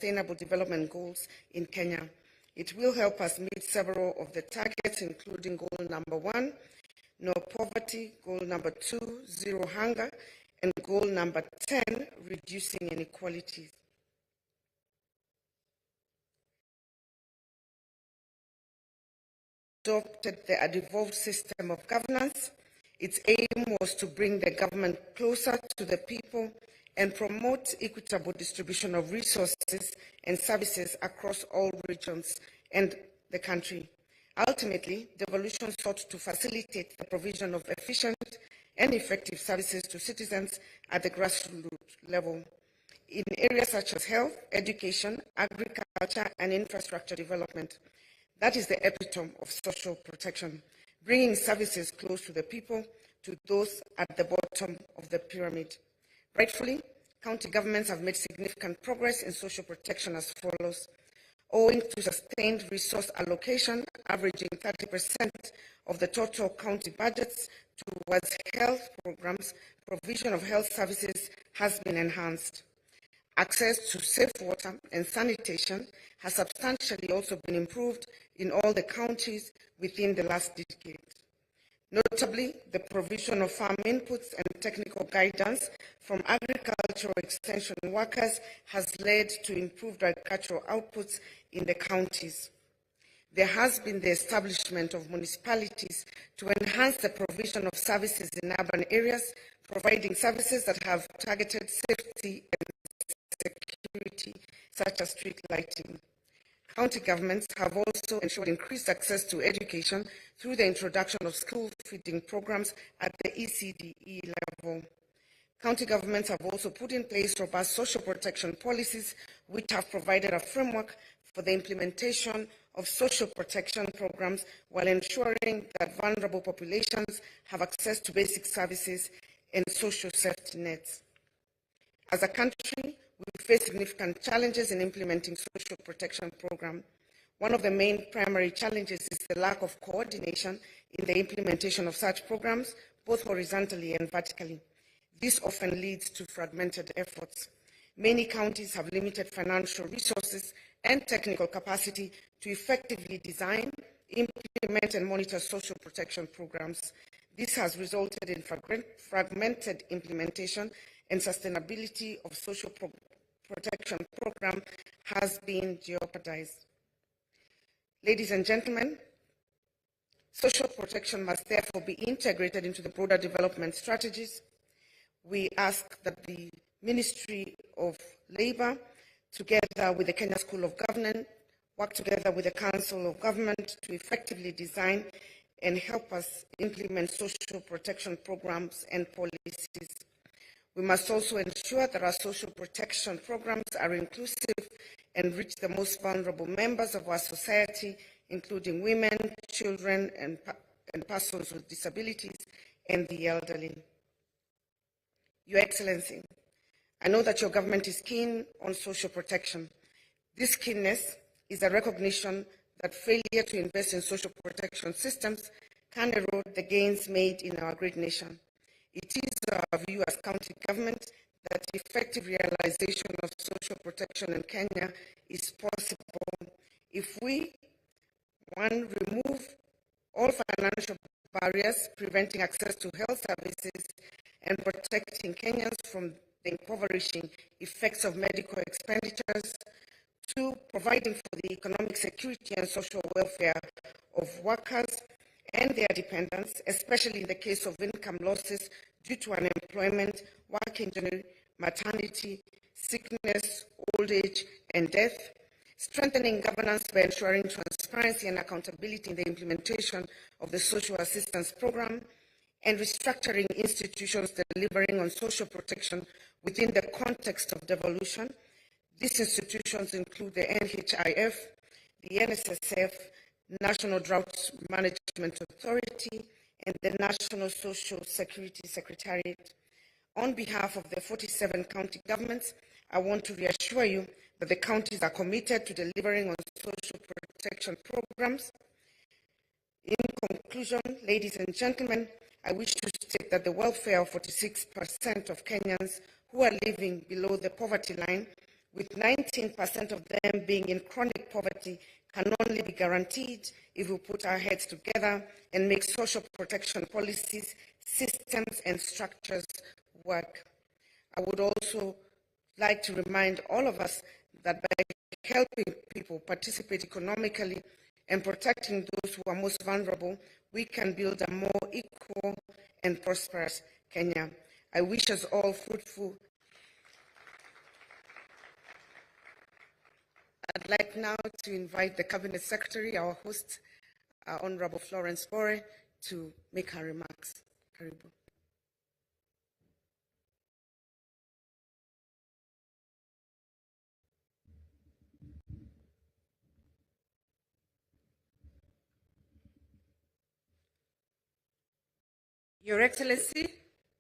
Sustainable Development Goals in Kenya. It will help us meet several of the targets, including goal number 1, no poverty, goal number 2, zero hunger, and goal number 10, reducing inequalities. Adopted the devolved system of governance. Its aim was to bring the government closer to the people and promote equitable distribution of resources and services across all regions and the country. Ultimately, devolution sought to facilitate the provision of efficient and effective services to citizens at the grassroots level in areas such as health, education, agriculture, and infrastructure development. That is the epitome of social protection, bringing services close to the people, to those at the bottom of the pyramid. Rightfully, county governments have made significant progress in social protection as follows. Owing to sustained resource allocation, averaging 30% of the total county budgets towards health programs, provision of health services has been enhanced. Access to safe water and sanitation has substantially also been improved in all the counties within the last decade. Notably, the provision of farm inputs and technical guidance from agricultural extension workers has led to improved agricultural outputs in the counties. There has been the establishment of municipalities to enhance the provision of services in urban areas, providing services that have targeted safety and security, such as street lighting. County governments have also ensured increased access to education through the introduction of school feeding programs at the ECDE level. County governments have also put in place robust social protection policies, which have provided a framework for the implementation of social protection programs while ensuring that vulnerable populations have access to basic services and social safety nets. As a country, we face significant challenges in implementing social protection programs. One of the main primary challenges is the lack of coordination in the implementation of such programs, both horizontally and vertically. This often leads to fragmented efforts. Many counties have limited financial resources and technical capacity to effectively design, implement, and monitor social protection programs. This has resulted in fragmented implementation, and sustainability of social protection program has been jeopardized. Ladies and gentlemen, social protection must therefore be integrated into the broader development strategies. We ask that the Ministry of Labour, together with the Kenya School of Government, work together with the Council of Government to effectively design and help us implement social protection programs and policies. We must also ensure that our social protection programs are inclusive and reach the most vulnerable members of our society, including women, children, and persons with disabilities, and the elderly. Your Excellency, I know that your government is keen on social protection. This keenness is a recognition that failure to invest in social protection systems can erode the gains made in our great nation. It is our view as county government that effective realization of social protection in Kenya is possible if we, 1, remove all financial barriers preventing access to health services and protecting Kenyans from the impoverishing effects of medical expenditures, 2, providing for the economic security and social welfare of workers and their dependents, especially in the case of income losses due to unemployment, work injury, maternity, sickness, old age, and death, strengthening governance by ensuring transparency and accountability in the implementation of the social assistance program, and restructuring institutions delivering on social protection within the context of devolution. These institutions include the NHIF, the NSSF, National Drought Management Authority, and the National Social Security Secretariat. On behalf of the 47 county governments, I want to reassure you that the counties are committed to delivering on social protection programs. In conclusion, ladies and gentlemen, I wish to state that the welfare of 46% of Kenyans who are living below the poverty line with 19% of them being in chronic poverty, can only be guaranteed if we put our heads together and make social protection policies, systems, and structures work. I would also like to remind all of us that by helping people participate economically and protecting those who are most vulnerable, we can build a more equal and prosperous Kenya. I wish us all fruitful. I'd like now to invite the Cabinet Secretary, our host, Honorable Florence Bore, to make her remarks. Karibu. Your Excellency,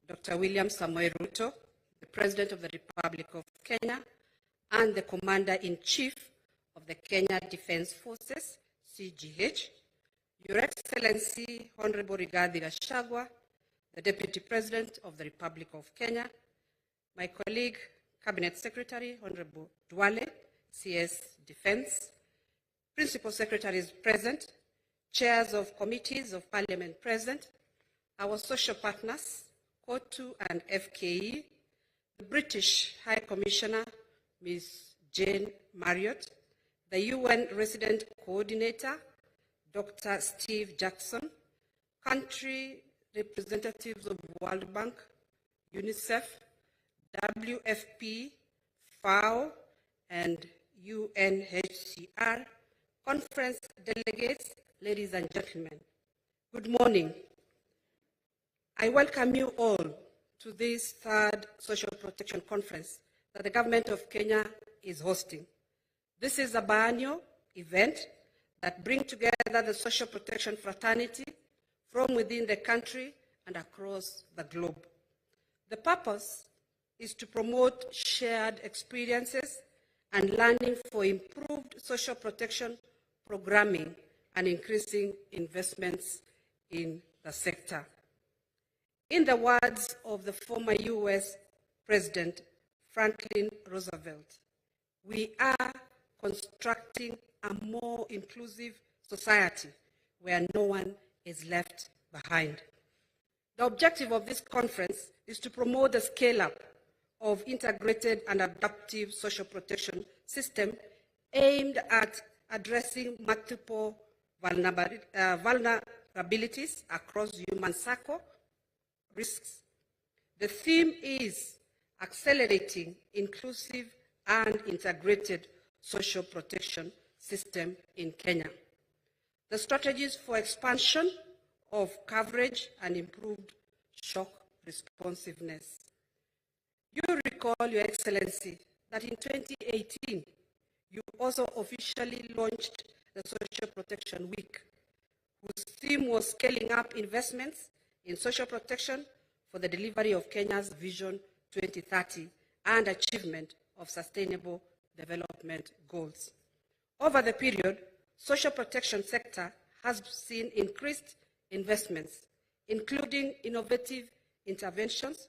Dr. William Samoei Ruto, the President of the Republic of Kenya and the Commander-in-Chief of the Kenya Defence Forces, CGH, Your Excellency, Honorable Rigathi Gachagua, the Deputy President of the Republic of Kenya, my colleague, Cabinet Secretary, Honorable Duale, CS Defence, Principal Secretaries present, Chairs of Committees of Parliament present, our social partners, COTU and FKE, the British High Commissioner, Ms. Jane Marriott, the UN Resident Coordinator, Dr. Steve Jackson, country representatives of World Bank, UNICEF, WFP, FAO, and UNHCR, conference delegates, ladies and gentlemen, good morning. I welcome you all to this third Social Protection Conference that the Government of Kenya is hosting. This is a biennial event that brings together the social protection fraternity from within the country and across the globe. The purpose is to promote shared experiences and learning for improved social protection programming and increasing investments in the sector. In the words of the former US President Franklin Roosevelt, we are constructing a more inclusive society where no one is left behind. The objective of this conference is to promote the scale-up of integrated and adaptive social protection system aimed at addressing multiple vulnerabilities across human cycle risks. The theme is accelerating inclusive and integrated social protection system in Kenya. The strategies for expansion of coverage and improved shock responsiveness. You recall, Your Excellency, that in 2018, you also officially launched the Social Protection Week, whose theme was scaling up investments in social protection for the delivery of Kenya's Vision 2030 and achievement of sustainable development goals. Over the period, social protection sector has seen increased investments, including innovative interventions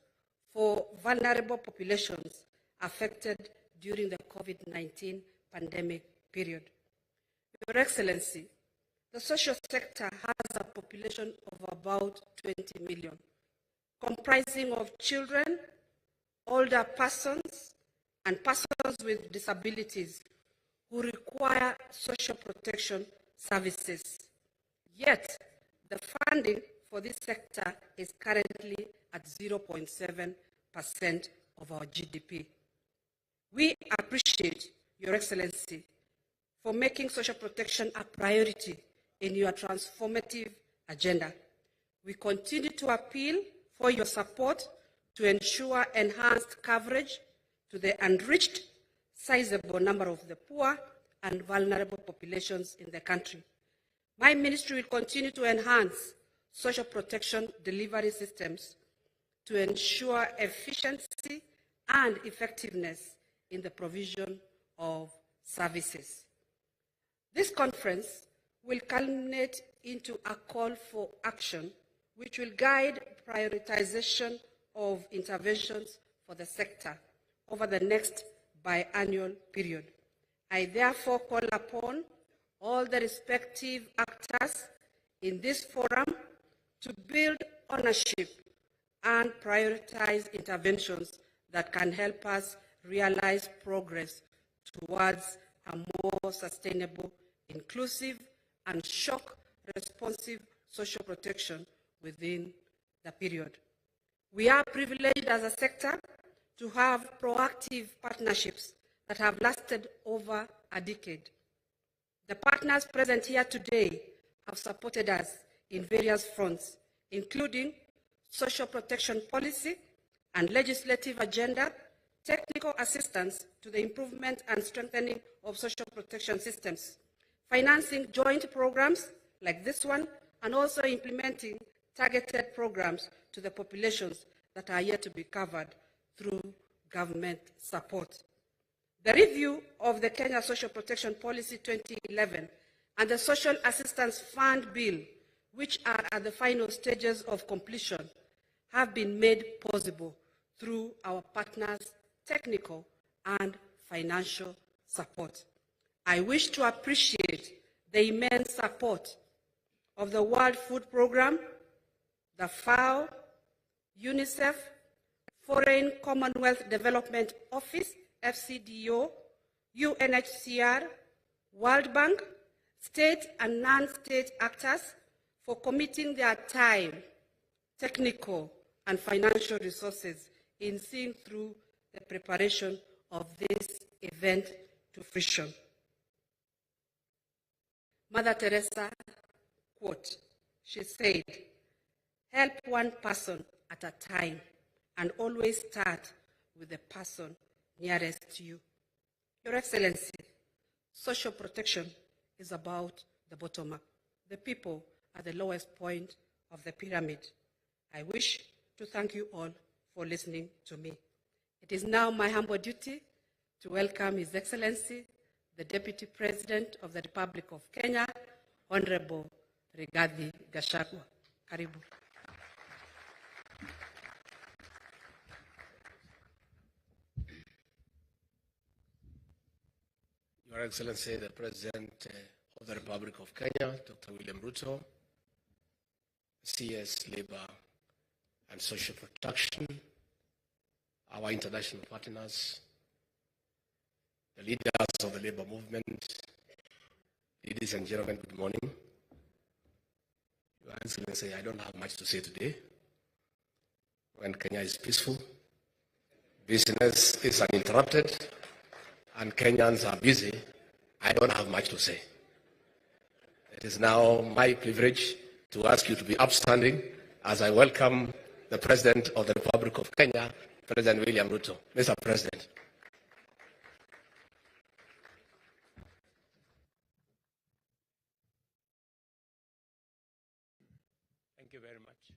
for vulnerable populations affected during the COVID-19 pandemic period. Your Excellency, the social sector has a population of about 20 million, comprising of children, older persons, and persons with disabilities who require social protection services. Yet, the funding for this sector is currently at 0.7% of our GDP. We appreciate, Your Excellency, for making social protection a priority in your transformative agenda. We continue to appeal for your support to ensure enhanced coverage to the unreached, sizable number of the poor and vulnerable populations in the country. My ministry will continue to enhance social protection delivery systems to ensure efficiency and effectiveness in the provision of services. This conference will culminate into a call for action which will guide prioritization of interventions for the sector over the next biannual period. I therefore call upon all the respective actors in this forum to build ownership and prioritize interventions that can help us realize progress towards a more sustainable, inclusive, and shock-responsive social protection within the period. We are privileged as a sector to have proactive partnerships that have lasted over a decade. The partners present here today have supported us in various fronts, including social protection policy and legislative agenda, technical assistance to the improvement and strengthening of social protection systems, financing joint programs like this one, and also implementing targeted programs to the populations that are yet to be covered through government support. The review of the Kenya Social Protection Policy 2011 and the Social Assistance Fund Bill, which are at the final stages of completion, have been made possible through our partners' technical and financial support. I wish to appreciate the immense support of the World Food Programme, the FAO, UNICEF, Foreign Commonwealth Development Office, FCDO, UNHCR, World Bank, state and non-state actors for committing their time, technical, and financial resources in seeing through the preparation of this event to fruition. Mother Teresa, quote, she said, "Help one person at a time and always start with the person nearest to you." Your Excellency, social protection is about the bottom up, the people at the lowest point of the pyramid. I wish to thank you all for listening to me. It is now my humble duty to welcome His Excellency, the Deputy President of the Republic of Kenya, Honorable Rigathi Gachagua. Karibu. Your Excellency, the President of the Republic of Kenya, Dr. William Ruto, CS Labor and Social Protection, our international partners, the leaders of the labor movement, ladies and gentlemen, good morning. Your Excellency, I don't have much to say today. When Kenya is peaceful, business is uninterrupted, and Kenyans are busy, I don't have much to say. It is now my privilege to ask you to be upstanding as I welcome the President of the Republic of Kenya, President William Ruto. Mr. President. Thank you very much.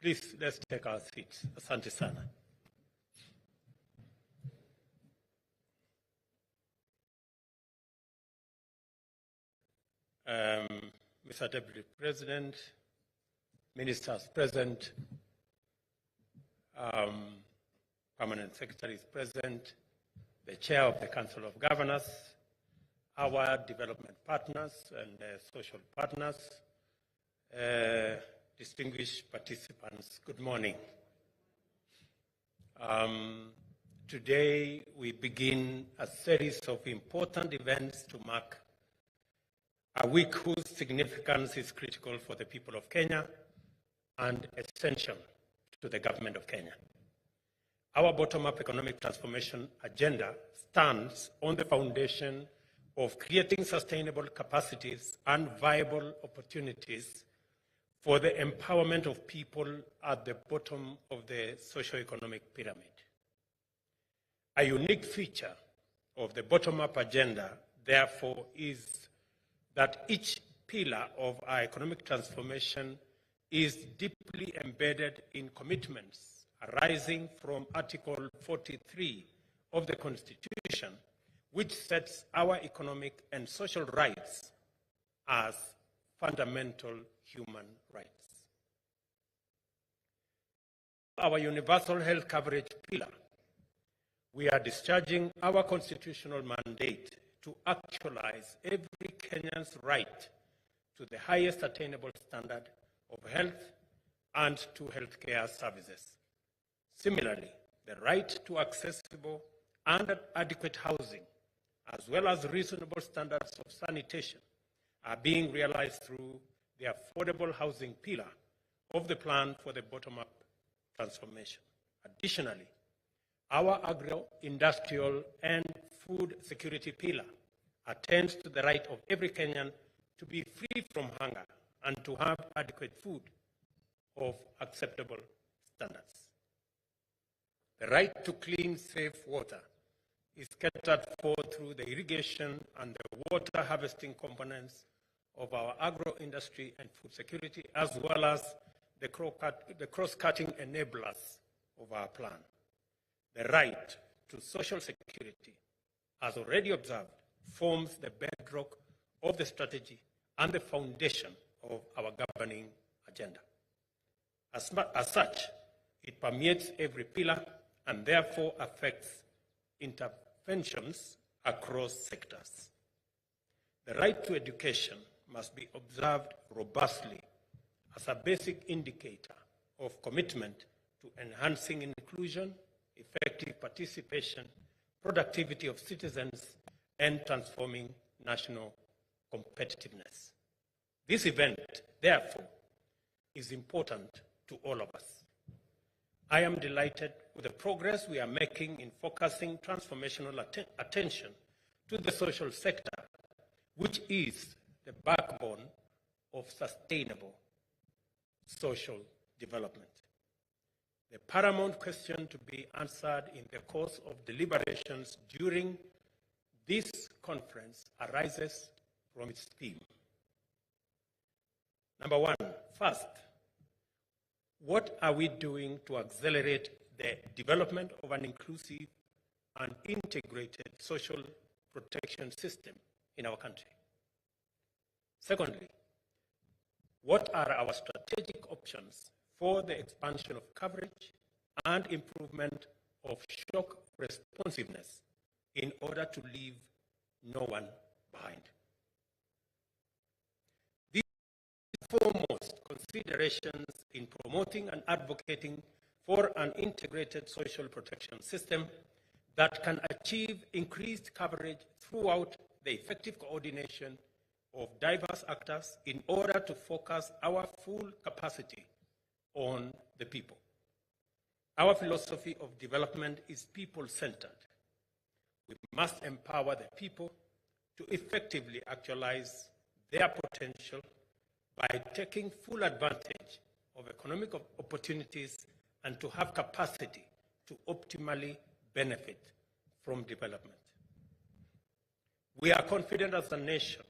Please, let's take our seats. Asante sana. Mr. Deputy President, Ministers present, Permanent Secretaries present, the Chair of the Council of Governors, our development partners and social partners, distinguished participants, good morning. Today we begin a series of important events to mark a week whose significance is critical for the people of Kenya and essential to the government of Kenya. Our bottom-up economic transformation agenda stands on the foundation of creating sustainable capacities and viable opportunities for the empowerment of people at the bottom of the socio-economic pyramid. A unique feature of the bottom-up agenda, therefore, is that each pillar of our economic transformation is deeply embedded in commitments arising from Article 43 of the Constitution, which sets our economic and social rights as fundamental human rights. Our universal health coverage pillar, we are discharging our constitutional mandate to actualize every Kenyan's right to the highest attainable standard of health and to healthcare services. Similarly, the right to accessible and adequate housing, as well as reasonable standards of sanitation, are being realized through the affordable housing pillar of the plan for the bottom-up transformation. Additionally, our agro-industrial and food security pillar attends to the right of every Kenyan to be free from hunger and to have adequate food of acceptable standards. The right to clean, safe water is catered for through the irrigation and the water harvesting components of our agro-industry and food security, as well as the cross-cutting enablers of our plan. The right to social security, as already observed, forms the bedrock of the strategy and the foundation of our governing agenda. As such, it permeates every pillar and therefore affects interventions across sectors. The right to education must be observed robustly as a basic indicator of commitment to enhancing inclusion, effective participation, productivity of citizens, and transforming national competitiveness. This event, therefore, is important to all of us. I am delighted with the progress we are making in focusing transformational attention to the social sector, which is the backbone of sustainable social development. The paramount question to be answered in the course of deliberations during this conference arises from its theme. Number one, first, what are we doing to accelerate the development of an inclusive and integrated social protection system in our country? Secondly, what are our strategic options for the expansion of coverage and improvement of shock responsiveness in order to leave no one behind? These foremost considerations in promoting and advocating for an integrated social protection system that can achieve increased coverage throughout the effective coordination of diverse actors in order to focus our full capacity on the people. Our philosophy of development is people-centered. We must empower the people to effectively actualize their potential by taking full advantage of economic opportunities and to have capacity to optimally benefit from development. We are confident as a nation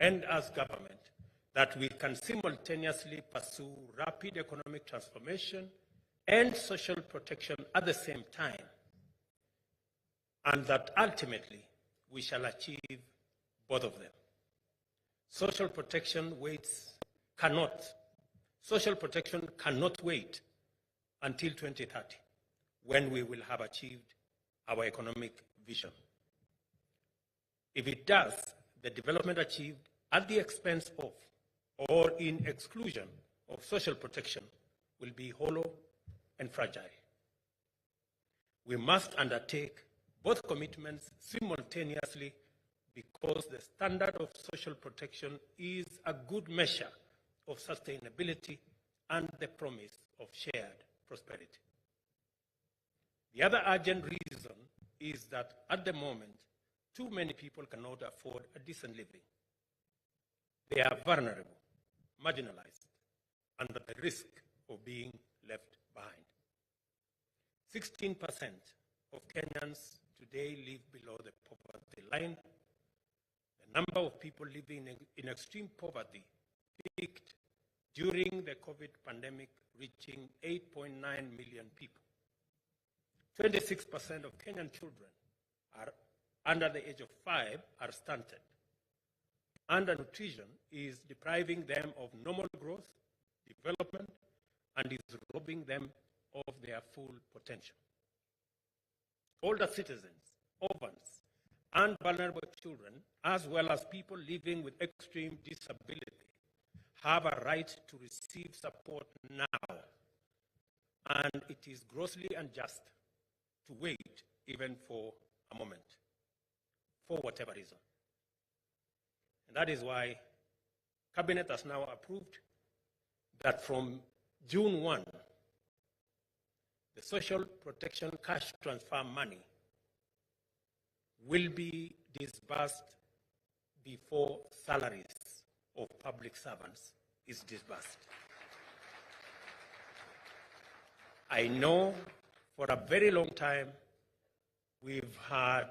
and as government that we can simultaneously pursue rapid economic transformation and social protection at the same time, and that ultimately we shall achieve both of them. Social protection cannot wait until 2030, when we will have achieved our economic vision. If it does, the development achieved at the expense of or in exclusion of social protection will be hollow and fragile. We must undertake both commitments simultaneously because the standard of social protection is a good measure of sustainability and the promise of shared prosperity. The other urgent reason is that at the moment, too many people cannot afford a decent living. They are vulnerable, marginalized, and at the risk of being left behind. 16% of Kenyans today live below the poverty line. The number of people living in extreme poverty peaked during the COVID pandemic, reaching 8.9 million people. 26% of Kenyan children are under the age of 5 are stunted. Undernutrition is depriving them of normal growth, development, and is robbing them of their full potential. older citizens, orphans, and vulnerable children, as well as people living with extreme disability, have a right to receive support now. And it is grossly unjust to wait even for a moment, for whatever reason. And that is why Cabinet has now approved that from June 1, the social protection cash transfer money will be disbursed before salaries of public servants is disbursed. I know for a very long time we've had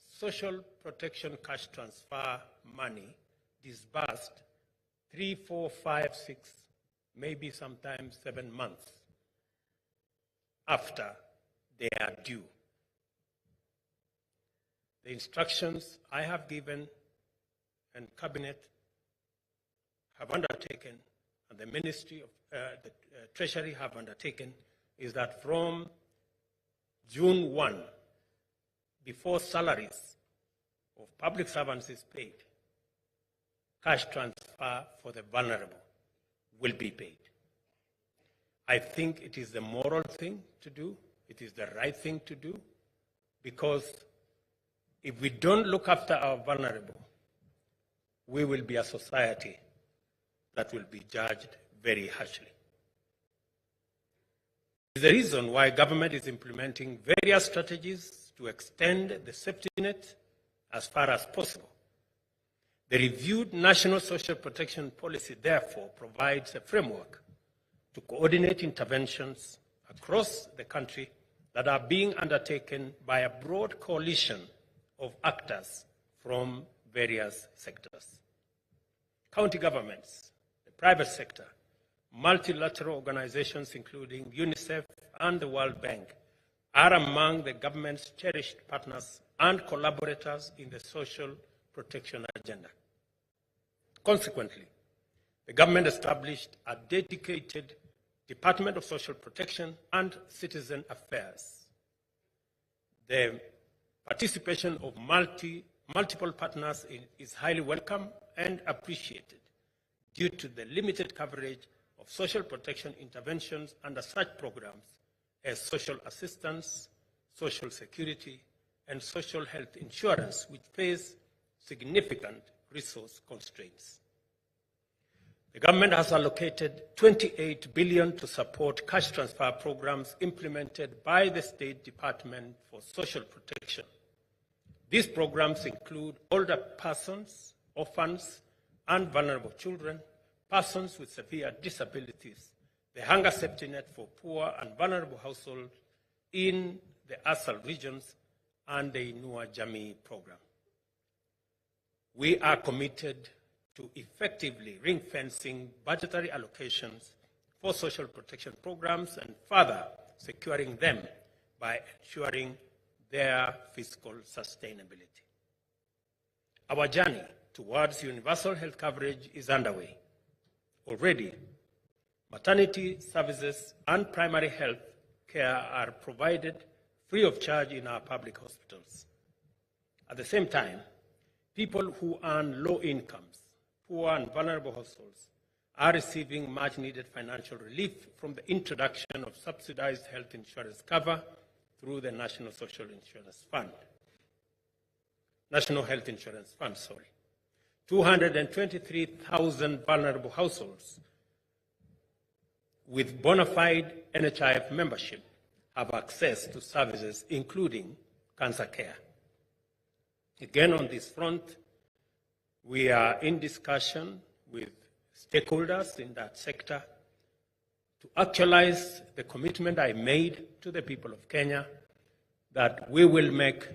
social protection cash transfer money disbursed 3, 4, 5, 6, maybe sometimes 7 months after they are due. The instructions I have given and Cabinet have undertaken, and the Ministry of the Treasury have undertaken, is that from June 1, before salaries of public servants is paid, cash transfer for the vulnerable will be paid. I think it is the moral thing to do. It is the right thing to do, because if we don't look after our vulnerable, we will be a society that will be judged very harshly. This is the reason why government is implementing various strategies to extend the safety net as far as possible. The reviewed National Social Protection Policy, therefore, provides a framework to coordinate interventions across the country that are being undertaken by a broad coalition of actors from various sectors. County governments, the private sector, multilateral organizations including UNICEF and the World Bank are among the government's cherished partners and collaborators in the social protection agenda. Consequently, the government established a dedicated Department of Social Protection and Citizen Affairs. The participation of multiple partners is highly welcome and appreciated due to the limited coverage of social protection interventions under such programs as social assistance, social security, and social health insurance, which face significant resource constraints. The government has allocated 28 billion to support cash transfer programs implemented by the State Department for Social Protection. These programs include older persons, orphans, and vulnerable children, persons with severe disabilities, the hunger safety net for poor and vulnerable households in the ASAL regions, and the Inua Jamii program. We are committed to effectively ring-fencing budgetary allocations for social protection programs and further securing them by ensuring their fiscal sustainability. Our journey towards universal health coverage is underway. Already, maternity services and primary health care are provided free of charge in our public hospitals. At the same time, people who earn low incomes, poor and vulnerable households, are receiving much-needed financial relief from the introduction of subsidized health insurance cover through the National Health Insurance Fund. 223,000 vulnerable households with bona fide NHIF membership have access to services including cancer care. Again, on this front, we are in discussion with stakeholders in that sector to actualize the commitment I made to the people of Kenya that we will make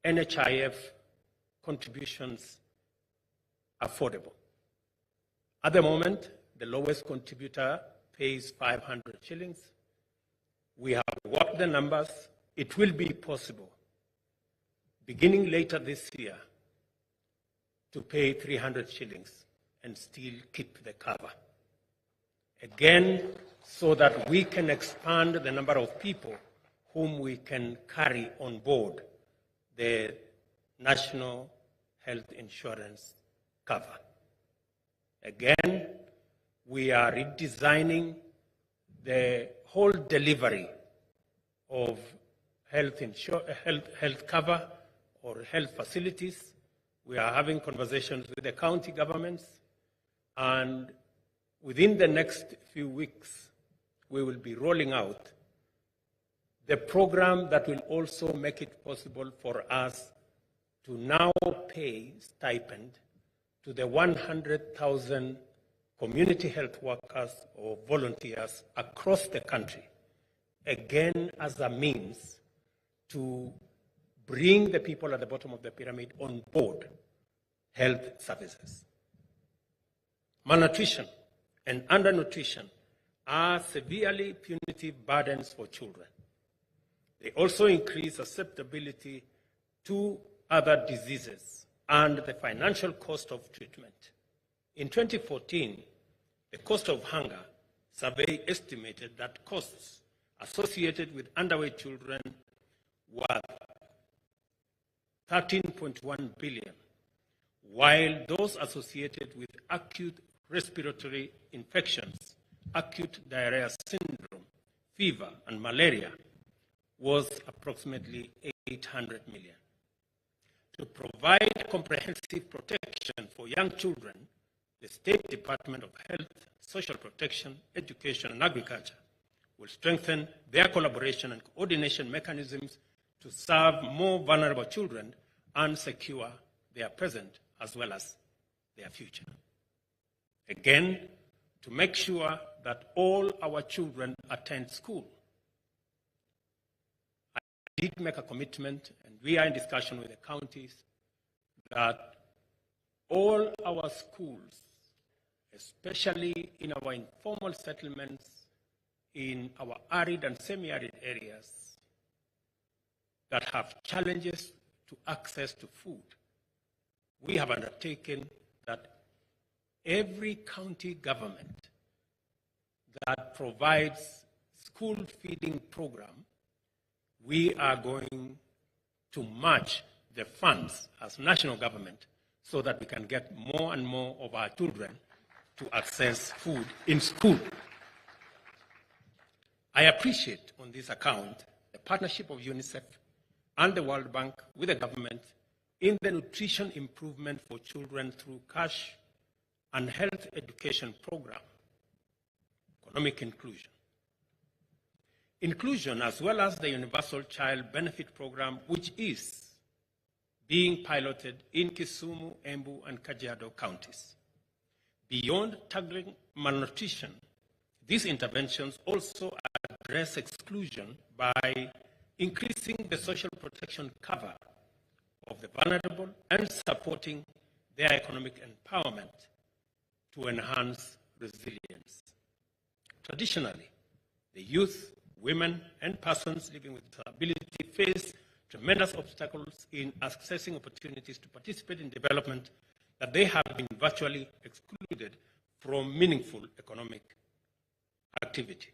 NHIF contributions affordable. At the moment, the lowest contributor pays 500 shillings. We have worked the numbers. It will be possible, beginning later this year, to pay 300 shillings and still keep the cover. Again, so that we can expand the number of people whom we can carry on board the National Health Insurance cover. Again, we are redesigning the whole delivery of health cover or health facilities. We are having conversations with the county governments, and within the next few weeks, we will be rolling out the program that will also make it possible for us to now pay stipend to the 100,000 community health workers or volunteers across the country, again as a means to bring the people at the bottom of the pyramid on board health services. Malnutrition and undernutrition are severely punitive burdens for children. They also increase susceptibility to other diseases and the financial cost of treatment. In 2014, the cost of hunger survey estimated that costs associated with underweight children were 13.1 billion, while those associated with acute respiratory infections, acute diarrhea syndrome, fever, and malaria was approximately 800 million. To provide comprehensive protection for young children, the State Department of Health, Social Protection, Education, and Agriculture will strengthen their collaboration and coordination mechanisms to serve more vulnerable children and secure their present as well as their future. Again, to make sure that all our children attend school, I did make a commitment, and we are in discussion with the counties, that all our schools, especially in our informal settlements, in our arid and semi-arid areas that have challenges to access to food, we have undertaken that every county government that provides school feeding program, we are going to match the funds as national government so that we can get more and more of our children to access food in school. I appreciate on this account the partnership of UNICEF and the World Bank with the government in the nutrition improvement for children through cash and health education program, economic inclusion. Inclusion, as well as the Universal Child Benefit Program, which is being piloted in Kisumu, Embu, and Kajiado counties. Beyond tackling malnutrition, these interventions also address exclusion by increasing the social protection cover of the vulnerable and supporting their economic empowerment to enhance resilience. Traditionally, the youth, women, and persons living with disability face tremendous obstacles in accessing opportunities to participate in development that they have been virtually excluded from meaningful economic activity.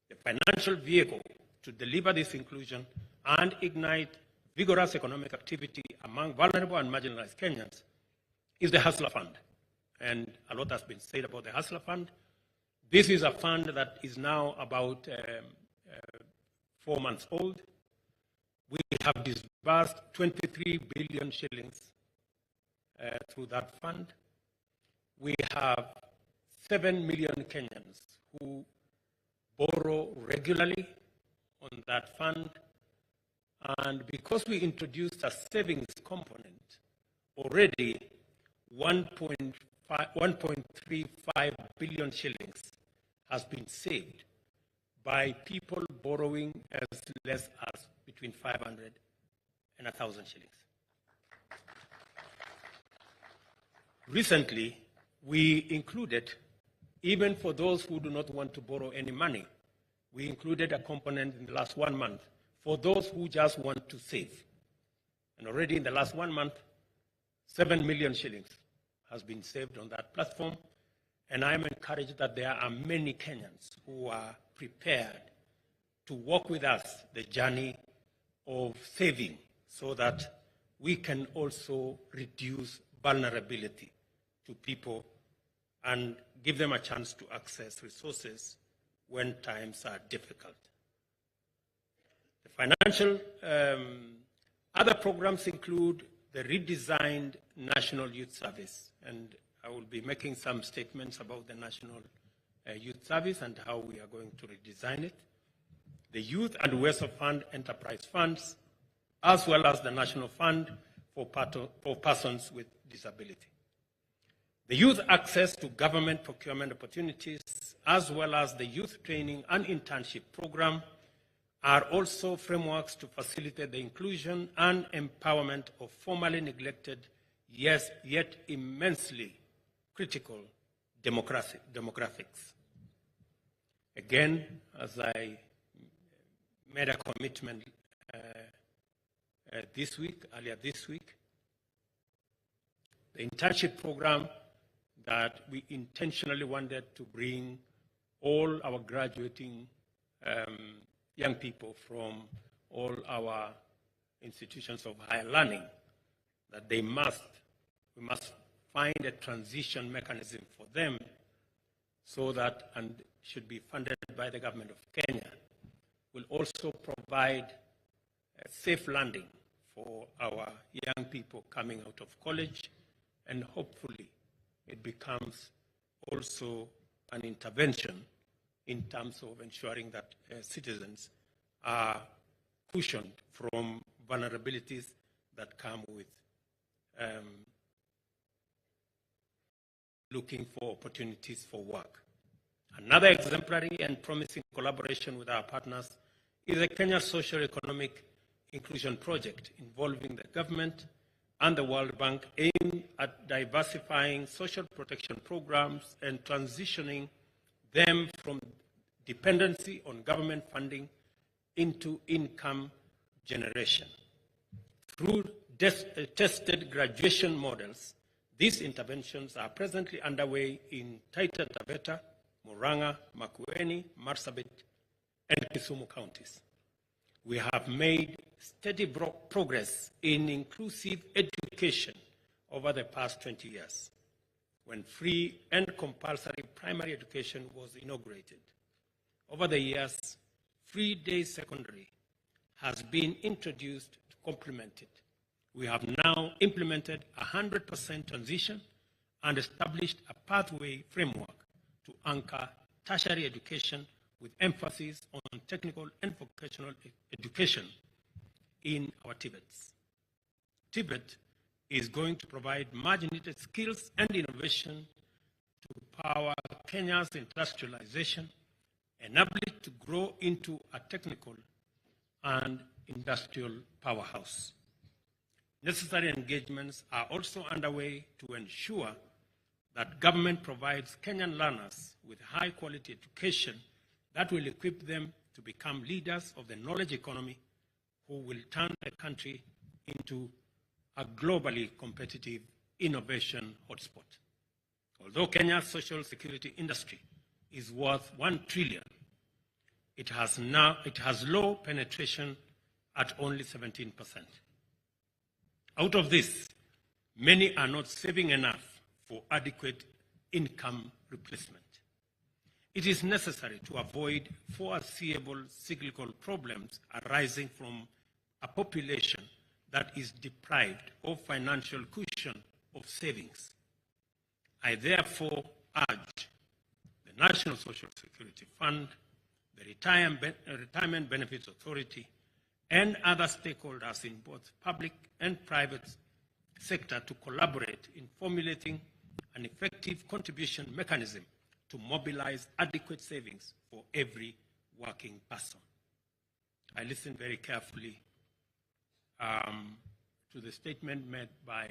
The financial vehicle to deliver this inclusion and ignite vigorous economic activity among vulnerable and marginalized Kenyans is the Hustler Fund. And a lot has been said about the Hustler Fund. This is a fund that is now about 4 months old. We have disbursed 23 billion shillings through that fund. We have 7 million Kenyans who borrow regularly on that fund. And because we introduced a savings component, already 1.35 billion shillings has been saved by people borrowing as less as between 500 and 1,000 shillings. Recently, we included, even for those who do not want to borrow any money, we included a component in the last 1 month for those who just want to save. And already in the last 1 month, 7 million shillings has been saved on that platform. And I am encouraged that there are many Kenyans who are prepared to walk with us the journey of saving so that we can also reduce vulnerability to people and give them a chance to access resources when times are difficult. The financial other programs include the redesigned National Youth Service, and I will be making some statements about the National Youth Service and how we are going to redesign it. The Youth and Welfare Fund Enterprise Funds, as well as the National Fund for Persons with Disability. The youth access to government procurement opportunities, as well as the youth training and internship program, are also frameworks to facilitate the inclusion and empowerment of formerly neglected, yes, yet immensely critical demographics. Again, as I made a commitment earlier this week, the internship program that we intentionally wanted to bring all our graduating young people from all our institutions of higher learning, that we must find a transition mechanism for them so that, and should be funded by the government of Kenya, will also provide a safe landing for our young people coming out of college, and hopefully it becomes also an intervention in terms of ensuring that citizens are cushioned from vulnerabilities that come with looking for opportunities for work. Another exemplary and promising collaboration with our partners is the Kenya Social Economic Inclusion Project, involving the government and the World Bank, aimed at diversifying social protection programs and transitioning them from dependency on government funding into income generation. Through tested graduation models, these interventions are presently underway in Taita Taveta, Murang'a, Makueni, Marsabit, and Kisumu counties. We have made steady progress in inclusive education over the past 20 years, when free and compulsory primary education was inaugurated. Over the years, free day secondary has been introduced to complement it. We have now implemented 100% transition and established a pathway framework to anchor tertiary education with emphasis on technical and vocational education in our TVETs. TVET is going to provide much-needed skills and innovation to power Kenya's industrialization, enable it to grow into a technical and industrial powerhouse. Necessary engagements are also underway to ensure that government provides Kenyan learners with high-quality education that will equip them to become leaders of the knowledge economy who will turn the country into a globally competitive innovation hotspot. Although Kenya's social security industry is worth 1 trillion, it has low penetration at only 17%. Out of this, many are not saving enough for adequate income replacement. It is necessary to avoid foreseeable cyclical problems arising from a population that is deprived of financial cushion of savings. I therefore urge the National Social Security Fund, the Retirement Benefits Authority, and other stakeholders in both public and private sector to collaborate in formulating an effective contribution mechanism to mobilize adequate savings for every working person. I listened very carefully to the statement made by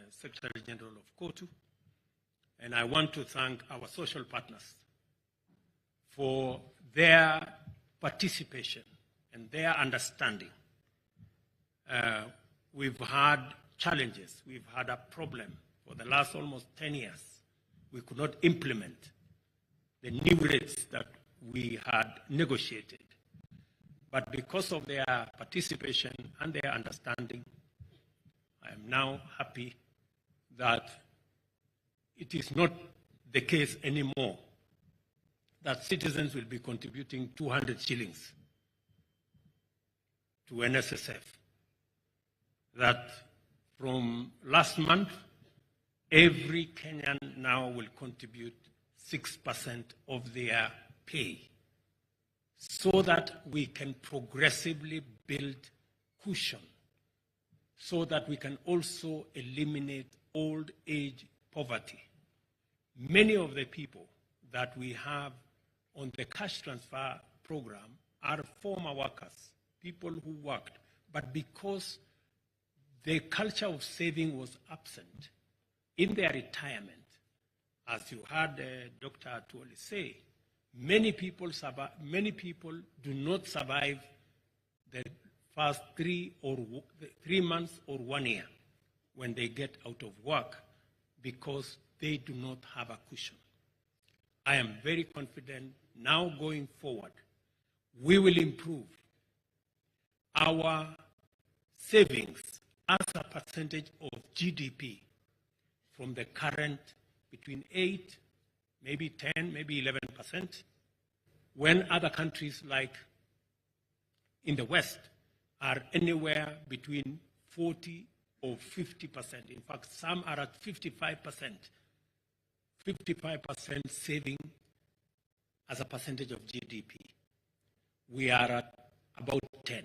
Secretary General of KOTU, and I want to thank our social partners for their participation and their understanding. We've had challenges. We've had a problem for the last almost 10 years. We could not implement the new rates that we had negotiated But because of their participation and their understanding, I am now happy that it is not the case anymore that citizens will be contributing 200 shillings to NSSF. That from last month, every Kenyan now will contribute 6% of their pay, so that we can progressively build cushion, so that we can also eliminate old age poverty. Many of the people that we have on the cash transfer program are former workers, people who worked, but because the culture of saving was absent in their retirement, as you heard Dr. Atuoli say, many people do not survive the first 3 months or 1 year when they get out of work because they do not have a cushion. I am very confident now going forward, we will improve our savings as a percentage of GDP from the current between 8, maybe 10, maybe 11%, when other countries like in the West are anywhere between 40 or 50%. In fact, some are at 55%. 55% saving as a percentage of GDP. We are at about 10.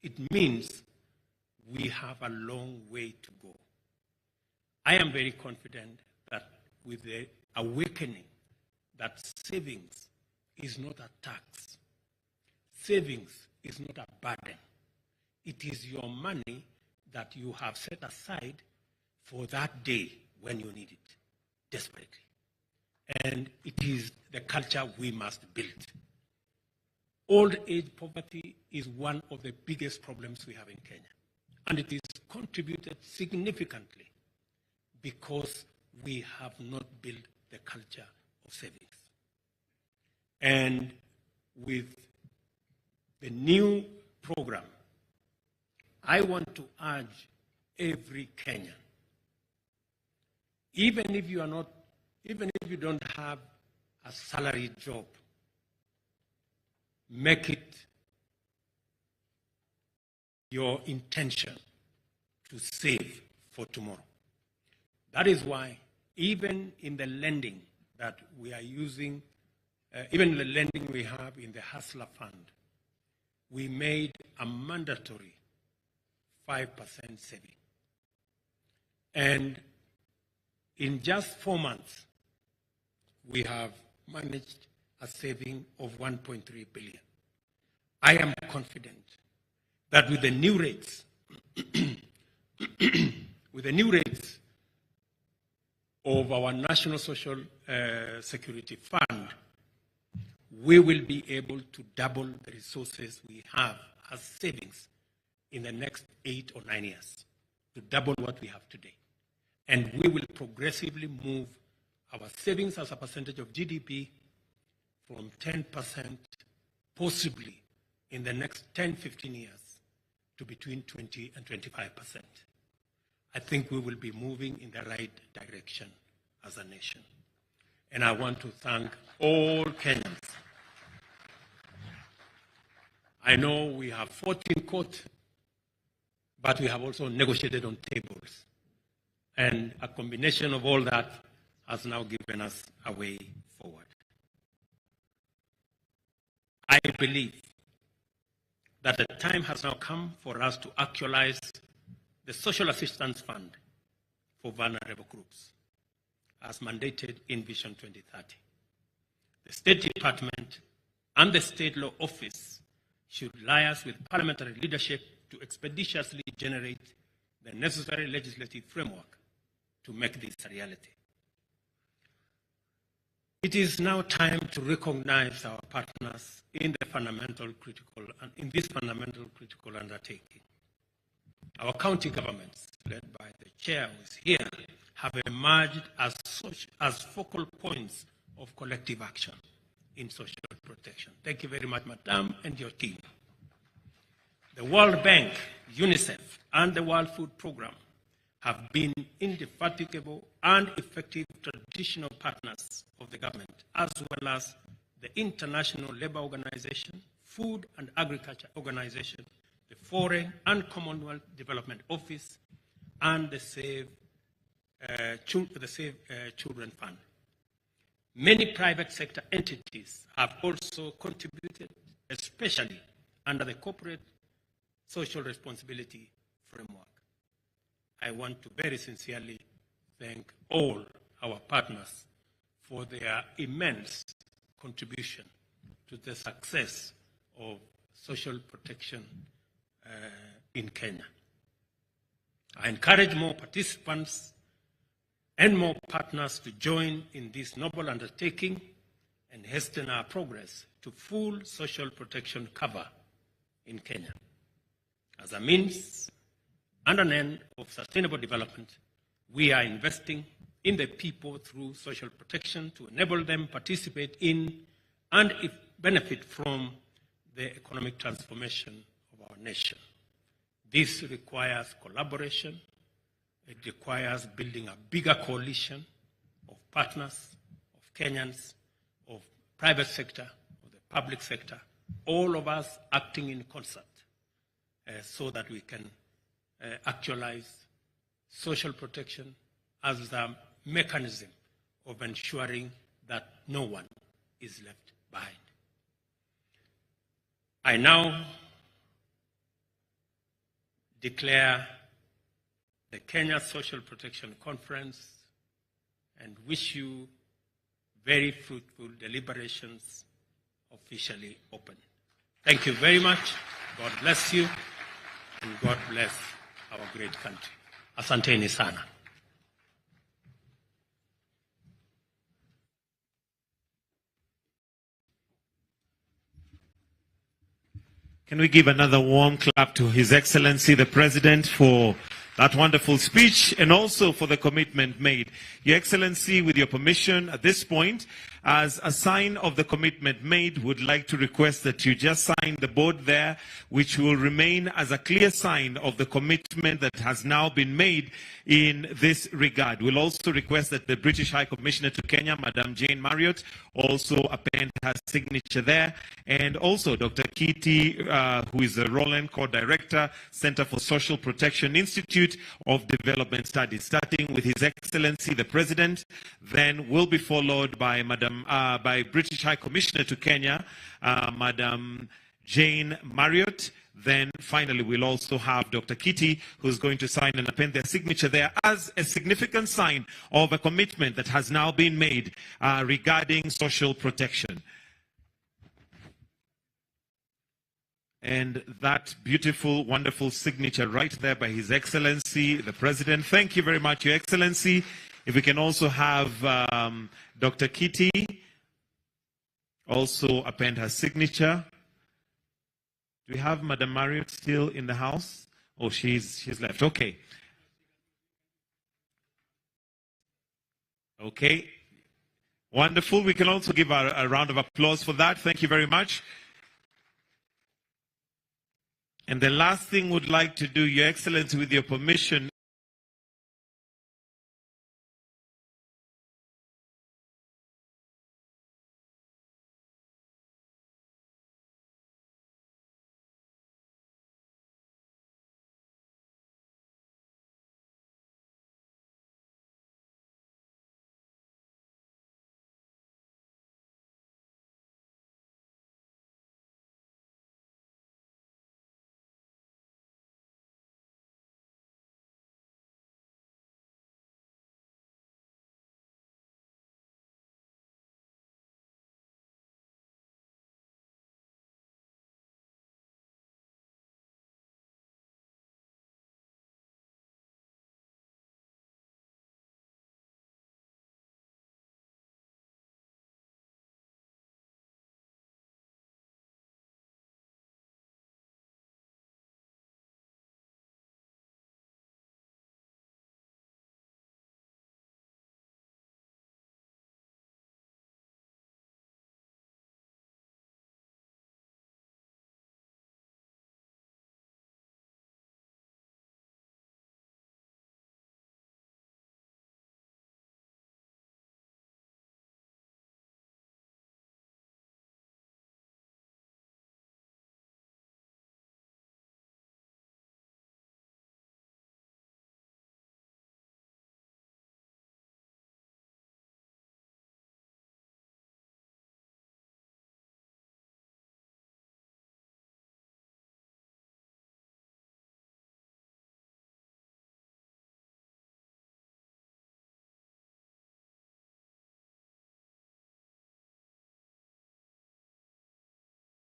It means we have a long way to go. I am very confident that with the awakening that savings is not a tax, savings is not a burden. It is your money that you have set aside for that day when you need it desperately. And it is the culture we must build. Old age poverty is one of the biggest problems we have in Kenya. And it is contributed significantly because we have not built the culture of savings. And with the new program, I want to urge every Kenyan, even if you don't have a salary job, make it your intention to save for tomorrow. That is why even in the lending that we are using, even the lending we have in the Hustler Fund, we made a mandatory 5% saving. And in just 4 months, we have managed a saving of 1.3 billion. I am confident that with the new rates, of our National Social Security Fund, we will be able to double the resources we have as savings in the next 8 or 9 years, to double what we have today. And we will progressively move our savings as a percentage of GDP from 10%, possibly in the next 10, 15 years, to between 20 and 25%. I think we will be moving in the right direction as a nation. And I want to thank all Kenyans. I know we have fought in court, but we have also negotiated on tables. And a combination of all that has now given us a way forward. I believe that the time has now come for us to actualize the Social Assistance Fund for vulnerable groups, as mandated in Vision 2030. The State Department and the State Law Office should liaise with parliamentary leadership to expeditiously generate the necessary legislative framework to make this a reality. It is now time to recognize our partners in this fundamental critical undertaking. Our county governments, led by the chair who is here, have emerged as focal points of collective action in social protection. Thank you very much, Madam, and your team. The World Bank, UNICEF, and the World Food Programme have been indefatigable and effective traditional partners of the government, as well as the International Labour Organization, Food and Agriculture Organization, the Foreign and Commonwealth Development Office, and the Save Children Fund. Many private sector entities have also contributed, especially under the Corporate Social Responsibility Framework. I want to very sincerely thank all our partners for their immense contribution to the success of social protection in Kenya. I encourage more participants and more partners to join in this noble undertaking and hasten our progress to full social protection cover in Kenya. As a means and an end of sustainable development, we are investing in the people through social protection to enable them participate in and benefit from the economic transformation of our nation. This requires collaboration. It requires building a bigger coalition of partners, of Kenyans, of private sector, of the public sector, all of us acting in concert so that we can actualize social protection as the mechanism of ensuring that no one is left behind. I now declare the Kenya Social Protection Conference and wish you very fruitful deliberations officially open. Thank you very much. God bless you, and God bless our great country. Asanteni sana. Can we give another warm clap to His Excellency the President for that wonderful speech and also for the commitment made. Your Excellency, with your permission at this point, as a sign of the commitment made, would like to request that you just sign the board there, which will remain as a clear sign of the commitment that has now been made in this regard. We'll also request that the British High Commissioner to Kenya, Madam Jane Marriott, also append her signature there, and also Dr. Kitty, who is the Roland Co-Director, Center for Social Protection Institute of Development Studies, starting with His Excellency the President, then will be followed by by British High Commissioner to Kenya, Madam Jane Marriott. Then finally, we'll also have Dr. Kitty, who's going to sign and append their signature there as a significant sign of a commitment that has now been made regarding social protection. And that beautiful, wonderful signature right there by His Excellency, the President. Thank you very much, Your Excellency. If we can also have Dr. Kitty also append her signature. Do we have Madam Marriott still in the house? Oh, she's left. Okay. Okay. Wonderful. We can also give a round of applause for that. Thank you very much. And the last thing we'd like to do, Your Excellency, with your permission,